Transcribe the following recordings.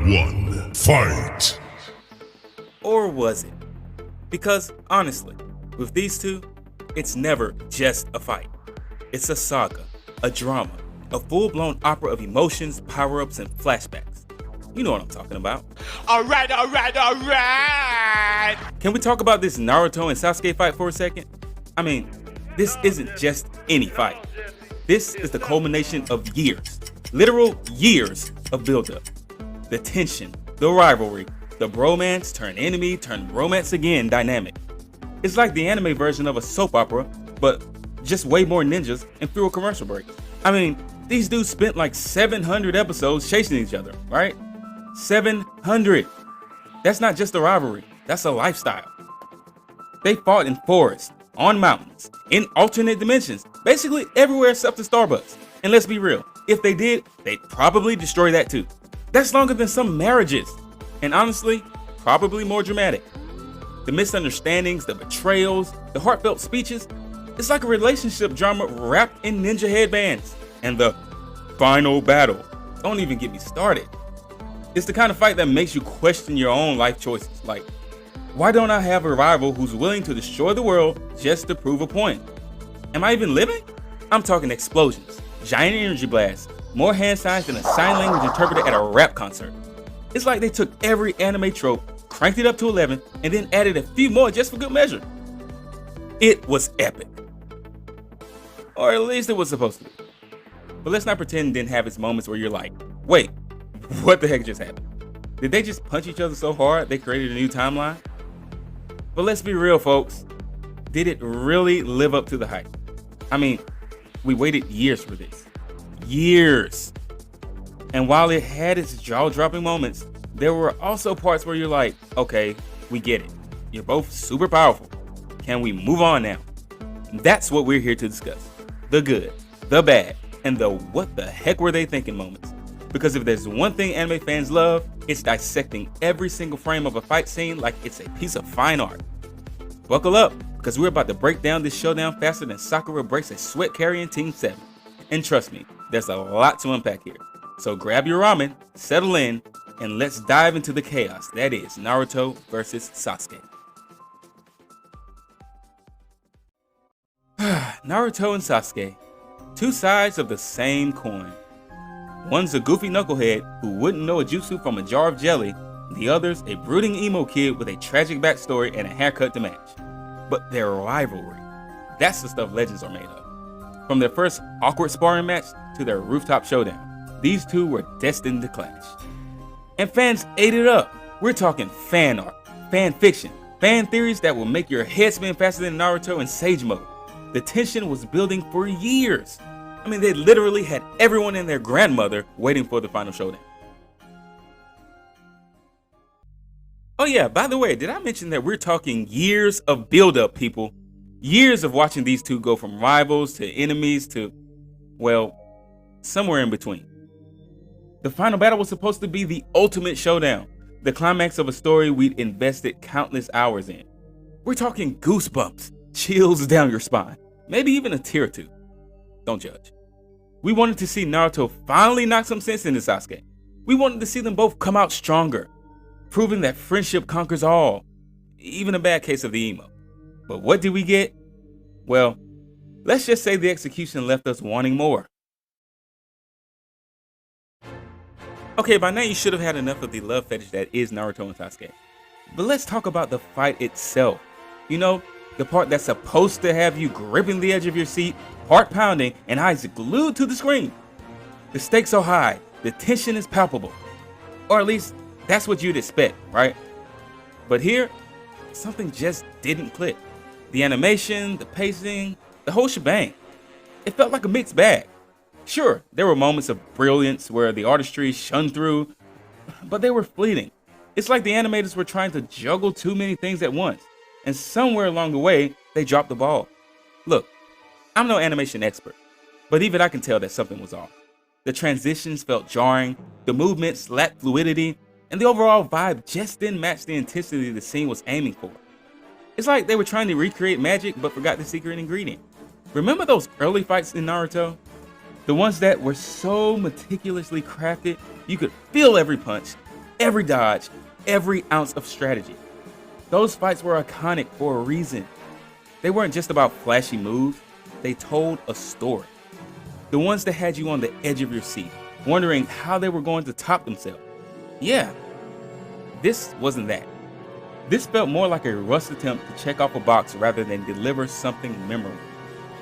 one, fight! Or was it? Because honestly, with these two, it's never just a fight. It's a saga, a drama, a full-blown opera of emotions, power-ups, and flashbacks. You know what I'm talking about. Alright! Can we talk about this Naruto and Sasuke fight for a second? I mean, this isn't just any fight. This is the culmination of years, literal years of build-up. The tension, the rivalry, the bromance turn enemy turn romance again dynamic. It's like the anime version of a soap opera, but just way more ninjas and fewer commercial breaks. I mean, these dudes spent like 700 episodes chasing each other, right? 700. That's not just a rivalry, that's a lifestyle. They fought in forests, on mountains, in alternate dimensions, basically everywhere except the Starbucks. And let's be real, if they did, they'd probably destroy that too. That's longer than some marriages. And honestly, probably more dramatic. The misunderstandings, the betrayals, the heartfelt speeches, it's like a relationship drama wrapped in ninja headbands. And the final battle, don't even get me started. It's the kind of fight that makes you question your own life choices. Like, why don't I have a rival who's willing to destroy the world just to prove a point? Am I even living? I'm talking explosions, giant energy blasts, more hand signs than a sign language interpreter at a rap concert. It's like they took every anime trope, cranked it up to 11, and then added a few more just for good measure. It was epic. Or at least it was supposed to be. But let's not pretend it didn't have its moments where you're like, wait, what the heck just happened? Did they just punch each other so hard they created a new timeline? But let's be real, folks. Did it really live up to the hype? I mean, we waited years for this. Years. And while it had its jaw-dropping moments, there were also parts where you're like, okay, we get it. You're both super powerful. Can we move on now? That's what we're here to discuss. The good, the bad, and the what the heck were they thinking moments. Because if there's one thing anime fans love, it's dissecting every single frame of a fight scene like it's a piece of fine art. Buckle up, because we're about to break down this showdown faster than Sakura breaks a sweat carrying Team 7. And trust me, there's a lot to unpack here. So grab your ramen, settle in, and let's dive into the chaos that is Naruto versus Sasuke. Naruto and Sasuke, two sides of the same coin. One's a goofy knucklehead who wouldn't know a jutsu from a jar of jelly, the other's a brooding emo kid with a tragic backstory and a haircut to match. But their rivalry, that's the stuff legends are made of. From their first awkward sparring match to their rooftop showdown, these two were destined to clash. And fans ate it up. We're talking fan art, fan fiction, fan theories that will make your head spin faster than Naruto in Sage Mode. The tension was building for years. I mean, they literally had everyone and their grandmother waiting for the final showdown. Oh yeah, by the way, did I mention that we're talking years of build-up, people? Years of watching these two go from rivals to enemies to, well, somewhere in between. The final battle was supposed to be the ultimate showdown, the climax of a story we'd invested countless hours in. We're talking goosebumps, chills down your spine, maybe even a tear or two. Don't judge. We wanted to see Naruto finally knock some sense into Sasuke. We wanted to see them both come out stronger, proving that friendship conquers all, even a bad case of the emo. But what did we get? Well, let's just say the execution left us wanting more. Okay, by now you should have had enough of the love fetish that is Naruto and Sasuke. But let's talk about the fight itself. You know, the part that's supposed to have you gripping the edge of your seat, heart pounding, and eyes glued to the screen. The stakes are high, the tension is palpable. Or at least, that's what you'd expect, right? But here, something just didn't click. The animation, the pacing, the whole shebang. It felt like a mixed bag. Sure, there were moments of brilliance where the artistry shone through, but they were fleeting. It's like the animators were trying to juggle too many things at once, and somewhere along the way, they dropped the ball. Look, I'm no animation expert, but even I can tell that something was off. The transitions felt jarring, the movements lacked fluidity, and the overall vibe just didn't match the intensity the scene was aiming for. It's like they were trying to recreate magic but forgot the secret ingredient. Remember those early fights in Naruto? The ones that were so meticulously crafted, you could feel every punch, every dodge, every ounce of strategy. Those fights were iconic for a reason. They weren't just about flashy moves, they told a story. The ones that had you on the edge of your seat, wondering how they were going to top themselves. Yeah, this wasn't that. This felt more like a rushed attempt to check off a box rather than deliver something memorable.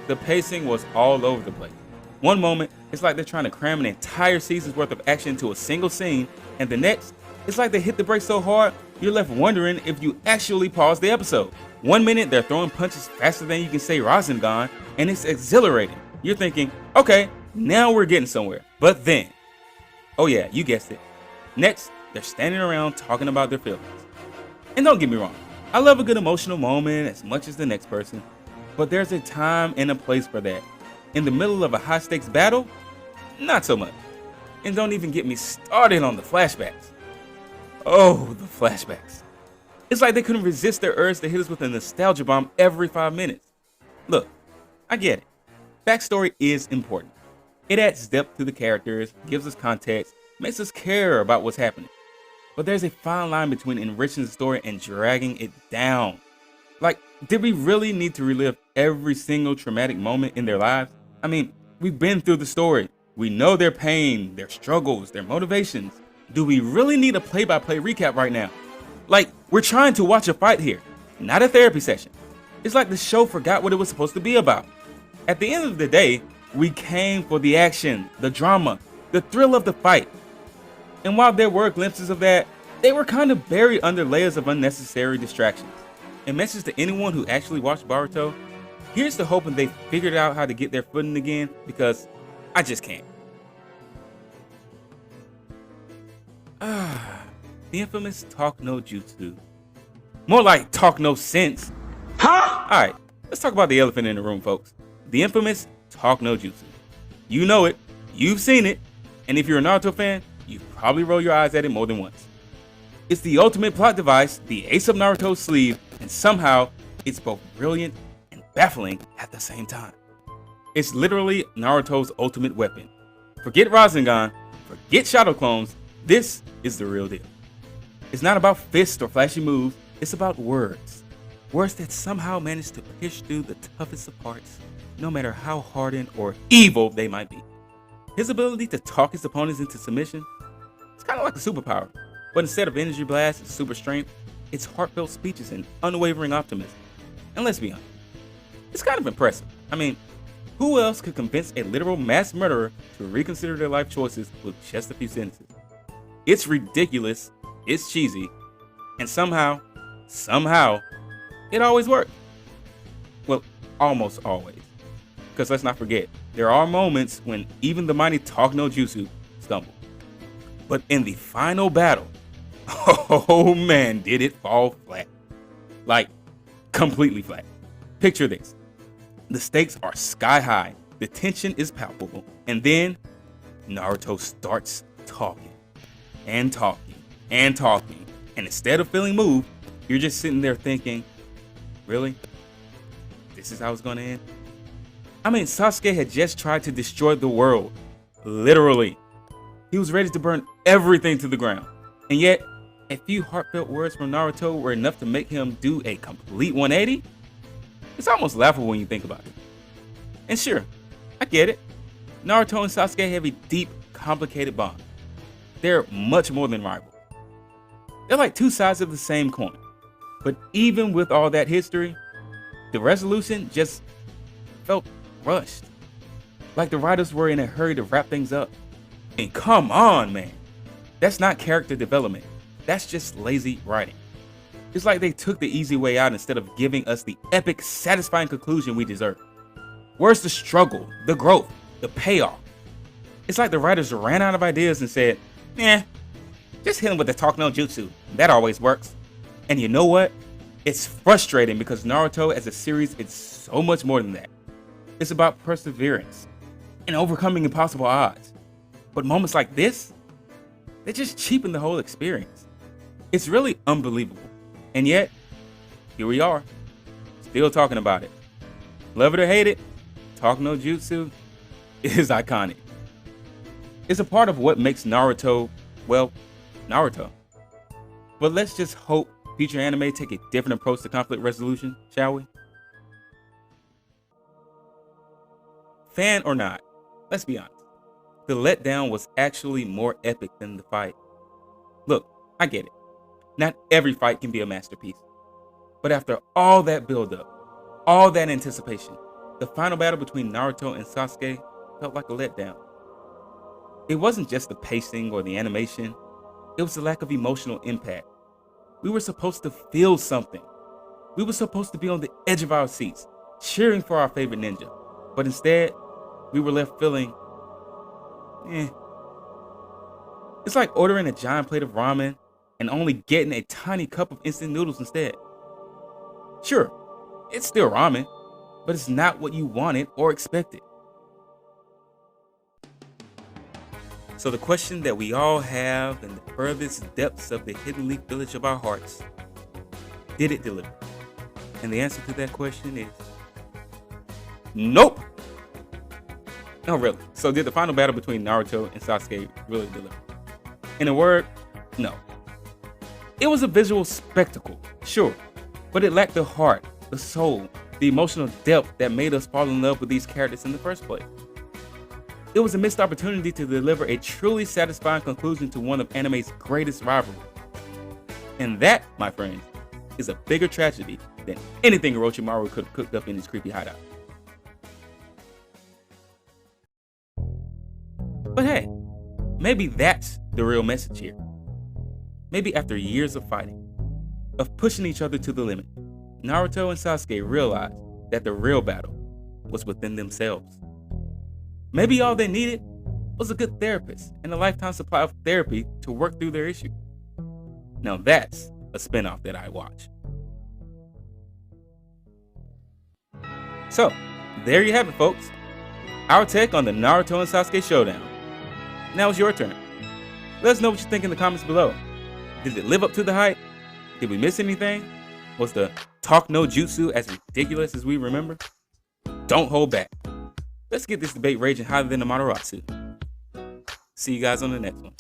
The pacing was all over the place. One moment, it's like they're trying to cram an entire season's worth of action into a single scene, and the next, it's like they hit the brakes so hard, you're left wondering if you actually paused the episode. 1 minute, they're throwing punches faster than you can say Rasengan, and it's exhilarating. You're thinking, okay, now we're getting somewhere. But then, oh yeah, you guessed it. Next, they're standing around talking about their feelings. And don't get me wrong, I love a good emotional moment as much as the next person, but there's a time and a place for that. In the middle of a high stakes battle, not so much. And don't even get me started on the flashbacks. Oh, the flashbacks. It's like they couldn't resist their urge to hit us with a nostalgia bomb every 5 minutes. Look, I get it. Backstory is important. It adds depth to the characters, gives us context, makes us care about what's happening. But there's a fine line between enriching the story and dragging it down. Like, did we really need to relive every single traumatic moment in their lives? I mean, we've been through the story. We know their pain, their struggles, their motivations. Do we really need a play-by-play recap right now? Like, we're trying to watch a fight here, not a therapy session. It's like the show forgot what it was supposed to be about. At the end of the day, we came for the action, the drama, the thrill of the fight. And while there were glimpses of that, they were kind of buried under layers of unnecessary distractions. A message to anyone who actually watched Boruto, here's to hoping they figured out how to get their footing again, because I just can't. The infamous talk no jutsu. More like talk no sense. Huh? Alright, let's talk about the elephant in the room, folks. The infamous talk no jutsu. You know it, you've seen it, and if you're a Naruto fan, you've probably rolled your eyes at it more than once. It's the ultimate plot device, the ace up Naruto's sleeve, and somehow it's both brilliant and baffling at the same time. It's literally Naruto's ultimate weapon. Forget Rasengan, forget shadow clones, this is the real deal. It's not about fists or flashy moves, it's about words. Words that somehow manage to pierce through the toughest of hearts, no matter how hardened or evil they might be. His ability to talk his opponents into submission, it's kind of like a superpower, but instead of energy blasts and super strength, it's heartfelt speeches and unwavering optimism. And let's be honest, it's kind of impressive. I mean, who else could convince a literal mass murderer to reconsider their life choices with just a few sentences? It's ridiculous, it's cheesy, and somehow, it always works. Well, almost always. Because let's not forget, there are moments when even the mighty talk no jutsu stumble. But in the final battle, oh man, did it fall flat. Like, completely flat. Picture this. The stakes are sky high, the tension is palpable, and then Naruto starts talking, and talking, and talking, and instead of feeling moved, you're just sitting there thinking, really? This is how it's gonna end? I mean, Sasuke had just tried to destroy the world, literally. He was ready to burn everything to the ground, and yet, a few heartfelt words from Naruto were enough to make him do a complete 180? It's almost laughable when you think about it. And sure, I get it. Naruto and Sasuke have a deep, complicated bond. They're much more than rivals. They're like two sides of the same coin. But even with all that history, the resolution just felt rushed. Like the writers were in a hurry to wrap things up. And come on, man. That's not character development. That's just lazy writing. It's like they took the easy way out instead of giving us the epic, satisfying conclusion we deserve. Where's the struggle, the growth, the payoff? It's like the writers ran out of ideas and said, just hit him with the talk no jutsu. That always works. And you know what? It's frustrating because Naruto as a series is so much more than that. It's about perseverance and overcoming impossible odds. But moments like this, they just cheapen the whole experience. It's really unbelievable. And yet, here we are, still talking about it. Love it or hate it, talk no jutsu is iconic. It's a part of what makes Naruto, well, Naruto. But let's just hope future anime take a different approach to conflict resolution, shall we? Fan or not, let's be honest. The letdown was actually more epic than the fight. Look, I get it. Not every fight can be a masterpiece. But after all that build-up, all that anticipation, the final battle between Naruto and Sasuke felt like a letdown. It wasn't just the pacing or the animation, it was the lack of emotional impact. We were supposed to feel something. We were supposed to be on the edge of our seats, cheering for our favorite ninja. But instead, we were left feeling, It's like ordering a giant plate of ramen and only getting a tiny cup of instant noodles instead. Sure, it's still ramen, but it's not what you wanted or expected. So the question that we all have in the furthest depths of the hidden leaf village of our hearts, did it deliver? And the answer to that question is nope. No, really. So did the final battle between Naruto and Sasuke really deliver? In a word, no. It was a visual spectacle, sure, but it lacked the heart, the soul, the emotional depth that made us fall in love with these characters in the first place. It was a missed opportunity to deliver a truly satisfying conclusion to one of anime's greatest rivalries. And that, my friends, is a bigger tragedy than anything Orochimaru could have cooked up in his creepy hideout. But hey, maybe that's the real message here. Maybe after years of fighting, of pushing each other to the limit, Naruto and Sasuke realized that the real battle was within themselves. Maybe all they needed was a good therapist and a lifetime supply of therapy to work through their issue. Now that's a spinoff that I watch. So, there you have it, folks. Our take on the Naruto and Sasuke showdown. Now it's your turn. Let us know what you think in the comments below. Did it live up to the hype? Did we miss anything? Was the talk no jutsu as ridiculous as we remember? Don't hold back. Let's get this debate raging hotter than the Mataratsu. See you guys on the next one.